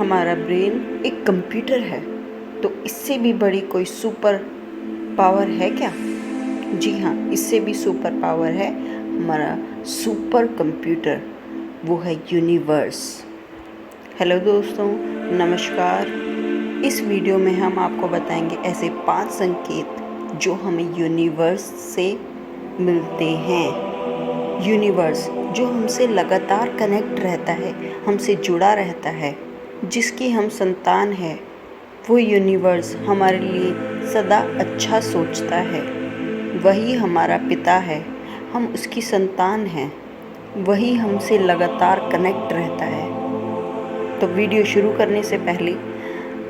हमारा ब्रेन एक कंप्यूटर है, तो इससे भी बड़ी कोई सुपर पावर है क्या? जी हाँ, इससे भी सुपर पावर है हमारा सुपर कंप्यूटर, वो है यूनिवर्स। हेलो दोस्तों, नमस्कार। इस वीडियो में हम आपको बताएंगे ऐसे 5 संकेत जो हमें यूनिवर्स से मिलते हैं। यूनिवर्स जो हमसे लगातार कनेक्ट रहता है, हमसे जुड़ा रहता है, जिसकी हम संतान है, वो यूनिवर्स हमारे लिए सदा अच्छा सोचता है। वही हमारा पिता है, हम उसकी संतान हैं, वही हमसे लगातार कनेक्ट रहता है। तो वीडियो शुरू करने से पहले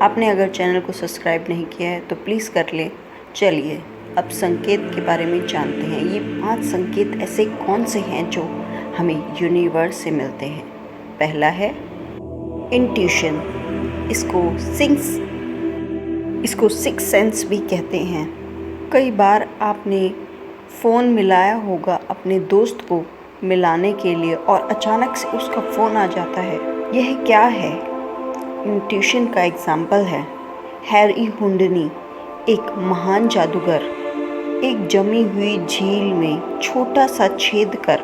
आपने अगर चैनल को सब्सक्राइब नहीं किया है तो प्लीज़ कर लें। चलिए अब संकेत के बारे में जानते हैं। ये 5 संकेत ऐसे कौन से हैं जो हमें यूनिवर्स से मिलते हैं। पहला है इंट्यूशन। इसको सिक्स सेंस भी कहते हैं। कई बार आपने फ़ोन मिलाया होगा अपने दोस्त को मिलाने के लिए और अचानक से उसका फ़ोन आ जाता है। यह क्या है? इंट्यूशन का एग्जाम्पल है हैरी हुडनी, एक महान जादूगर, एक जमी हुई झील में छोटा सा छेद कर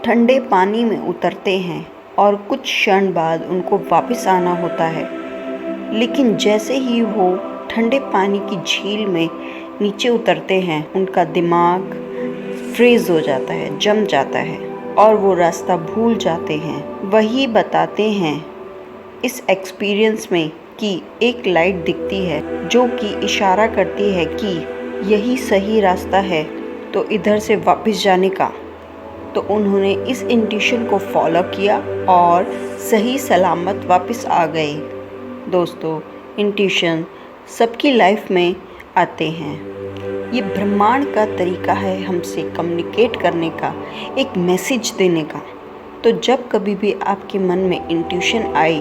ठंडे पानी में उतरते हैं और कुछ क्षण बाद उनको वापस आना होता है। लेकिन जैसे ही वो ठंडे पानी की झील में नीचे उतरते हैं, उनका दिमाग फ्रीज हो जाता है, जम जाता है और वो रास्ता भूल जाते हैं। वही बताते हैं इस एक्सपीरियंस में कि एक लाइट दिखती है जो कि इशारा करती है कि यही सही रास्ता है, तो इधर से वापस जाने का। तो उन्होंने इस इंट्यूशन को फॉलो किया और सही सलामत वापस आ गए। दोस्तों, इंट्यूशन सबकी लाइफ में आते हैं। ये ब्रह्मांड का तरीका है हमसे कम्युनिकेट करने का, एक मैसेज देने का। तो जब कभी भी आपके मन में इंट्यूशन आए,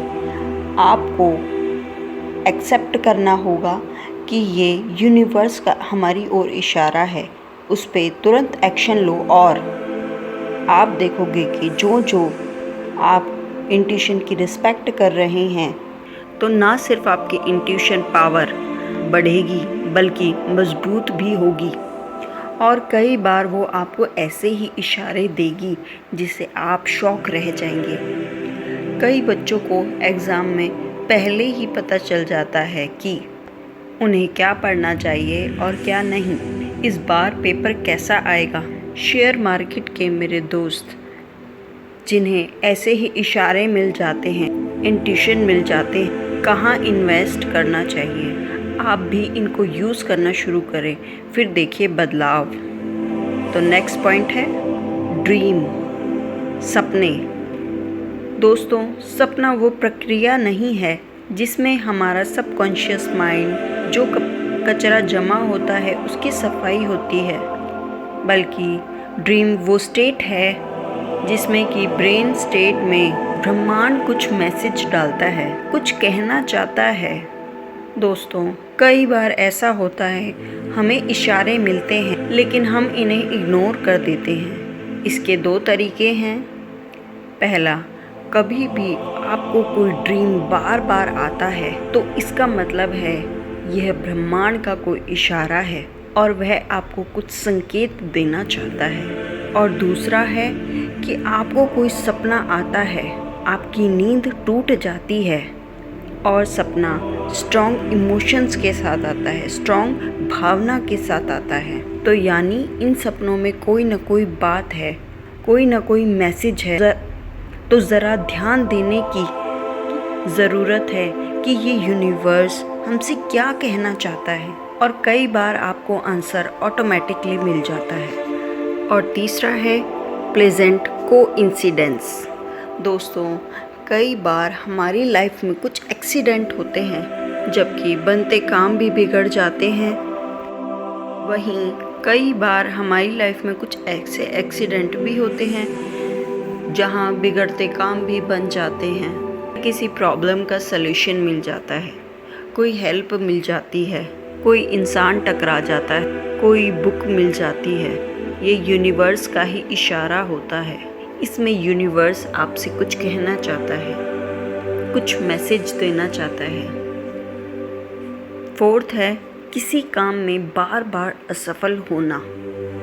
आपको एक्सेप्ट करना होगा कि ये यूनिवर्स का हमारी ओर इशारा है। उस पे तुरंत एक्शन लो और आप देखोगे कि जो आप इंट्यूशन की रिस्पेक्ट कर रहे हैं, तो ना सिर्फ आपकी इंट्यूशन पावर बढ़ेगी बल्कि मजबूत भी होगी। और कई बार वो आपको ऐसे ही इशारे देगी जिससे आप शॉक रह जाएंगे। कई बच्चों को एग्ज़ाम में पहले ही पता चल जाता है कि उन्हें क्या पढ़ना चाहिए और क्या नहीं, इस बार पेपर कैसा आएगा। शेयर मार्केट के मेरे दोस्त जिन्हें ऐसे ही इशारे मिल जाते हैं, इंट्यूशन मिल जाते हैं, कहाँ इन्वेस्ट करना चाहिए, आप भी इनको यूज़ करना शुरू करें, फिर देखिए बदलाव। तो नेक्स्ट पॉइंट है ड्रीम, सपने। दोस्तों, सपना वो प्रक्रिया नहीं है जिसमें हमारा सबकॉन्शियस माइंड जो कचरा जमा होता है उसकी सफाई होती है, बल्कि ड्रीम वो स्टेट है जिसमें कि ब्रेन स्टेट में ब्रह्मांड कुछ मैसेज डालता है, कुछ कहना चाहता है। दोस्तों, कई बार ऐसा होता है हमें इशारे मिलते हैं लेकिन हम इन्हें इग्नोर कर देते हैं। इसके 2 तरीके हैं। पहला, कभी भी आपको कोई ड्रीम बार बार आता है तो इसका मतलब है यह ब्रह्मांड का कोई इशारा है और वह आपको कुछ संकेत देना चाहता है। और दूसरा है कि आपको कोई सपना आता है, आपकी नींद टूट जाती है और सपना स्ट्रॉन्ग इमोशंस के साथ आता है, स्ट्रॉन्ग भावना के साथ आता है। तो यानी इन सपनों में कोई ना कोई बात है, कोई ना कोई मैसेज है। तो ज़रा ध्यान देने की ज़रूरत है कि ये यूनिवर्स हमसे क्या कहना चाहता है, और कई बार आपको आंसर ऑटोमेटिकली मिल जाता है। और तीसरा है प्लेजेंट कोइंसिडेंस। दोस्तों, कई बार हमारी लाइफ में कुछ एक्सीडेंट होते हैं, जबकि बनते काम भी बिगड़ जाते हैं। वहीं कई बार हमारी लाइफ में कुछ ऐसे एक्सीडेंट भी होते हैं जहां बिगड़ते काम भी बन जाते हैं। किसी प्रॉब्लम का सलूशन मिल जाता है, कोई हेल्प मिल जाती है, कोई इंसान टकरा जाता है, कोई बुक मिल जाती है। ये यूनिवर्स का ही इशारा होता है। इसमें यूनिवर्स आपसे कुछ कहना चाहता है। कुछ मैसेज देना चाहता है। फोर्थ है किसी काम में बार बार असफल होना।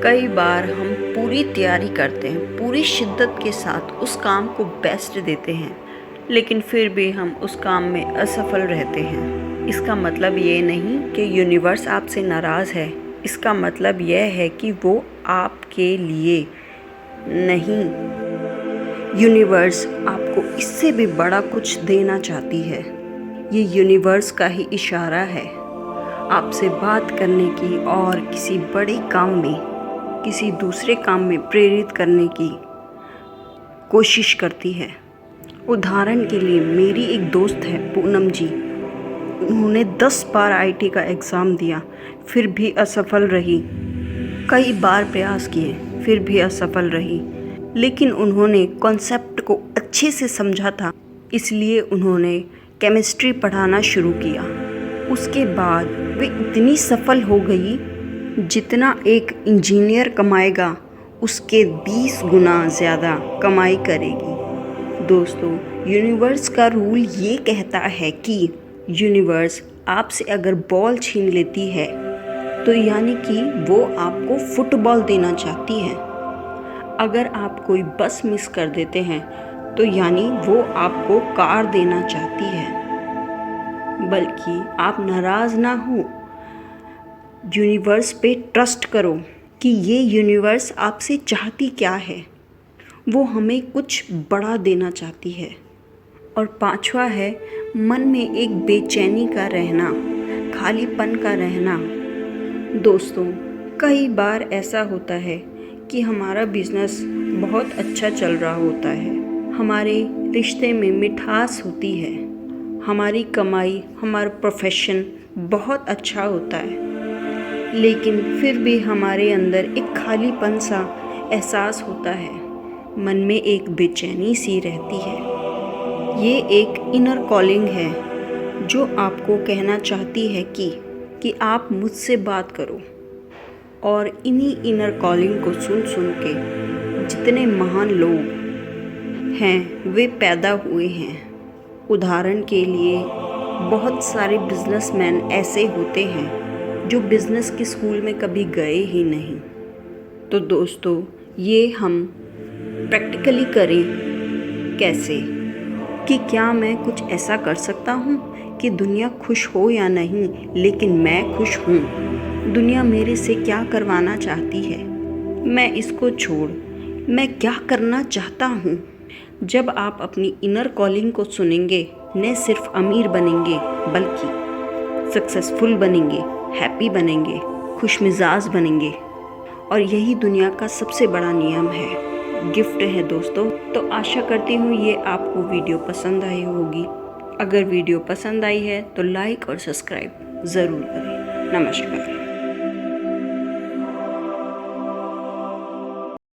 कई बार हम पूरी तैयारी करते हैं, पूरी शिद्दत के साथ उस काम को बेस्ट देते हैं, लेकिन फिर भी हम उस काम में असफल रहते हैं। इसका मतलब ये नहीं कि यूनिवर्स आपसे नाराज़ है, इसका मतलब यह है कि वो आपके लिए नहीं, यूनिवर्स आपको इससे भी बड़ा कुछ देना चाहती है। ये यूनिवर्स का ही इशारा है आपसे बात करने की और किसी बड़े काम में, किसी दूसरे काम में प्रेरित करने की कोशिश करती है। उदाहरण के लिए मेरी एक दोस्त है पूनम जी, उन्होंने 10 बार आईटी का एग्ज़ाम दिया, फिर भी असफल रही। कई बार प्रयास किए, फिर भी असफल रही, लेकिन उन्होंने कॉन्सेप्ट को अच्छे से समझा था, इसलिए उन्होंने केमिस्ट्री पढ़ाना शुरू किया। उसके बाद वे इतनी सफल हो गई, जितना एक इंजीनियर कमाएगा उसके 20 गुना ज़्यादा कमाई करेगी। दोस्तों, यूनिवर्स का रूल ये कहता है कि यूनिवर्स आपसे अगर बॉल छीन लेती है तो यानी कि वो आपको फुटबॉल देना चाहती है। अगर आप कोई बस मिस कर देते हैं तो यानी वो आपको कार देना चाहती है। बल्कि आप नाराज़ ना हो, यूनिवर्स पे ट्रस्ट करो कि ये यूनिवर्स आपसे चाहती क्या है। वो हमें कुछ बड़ा देना चाहती है। और 5वां है मन में एक बेचैनी का रहना, खालीपन का रहना। दोस्तों, कई बार ऐसा होता है कि हमारा बिजनेस बहुत अच्छा चल रहा होता है, हमारे रिश्ते में मिठास होती है, हमारी कमाई, हमारा प्रोफेशन बहुत अच्छा होता है, लेकिन फिर भी हमारे अंदर एक खालीपन सा एहसास होता है, मन में एक बेचैनी सी रहती है। ये एक इनर कॉलिंग है जो आपको कहना चाहती है कि आप मुझसे बात करो। और इन्हीं इनर कॉलिंग को सुन के जितने महान लोग हैं वे पैदा हुए हैं। उदाहरण के लिए बहुत सारे बिजनेसमैन ऐसे होते हैं जो बिज़नेस के स्कूल में कभी गए ही नहीं। तो दोस्तों, ये हम प्रैक्टिकली करें कैसे कि क्या मैं कुछ ऐसा कर सकता हूँ कि दुनिया खुश हो या नहीं, लेकिन मैं खुश हूँ। दुनिया मेरे से क्या करवाना चाहती है, मैं इसको छोड़ मैं क्या करना चाहता हूँ। जब आप अपनी इनर कॉलिंग को सुनेंगे, न सिर्फ अमीर बनेंगे बल्कि सक्सेसफुल बनेंगे, हैप्पी बनेंगे, खुशमिजाज बनेंगे। और यही दुनिया का सबसे बड़ा नियम है, गिफ्ट है दोस्तों। तो आशा करती हूँ ये आपको वीडियो पसंद आई होगी। अगर वीडियो पसंद आई है तो लाइक और सब्सक्राइब ज़रूर करें। नमस्कार।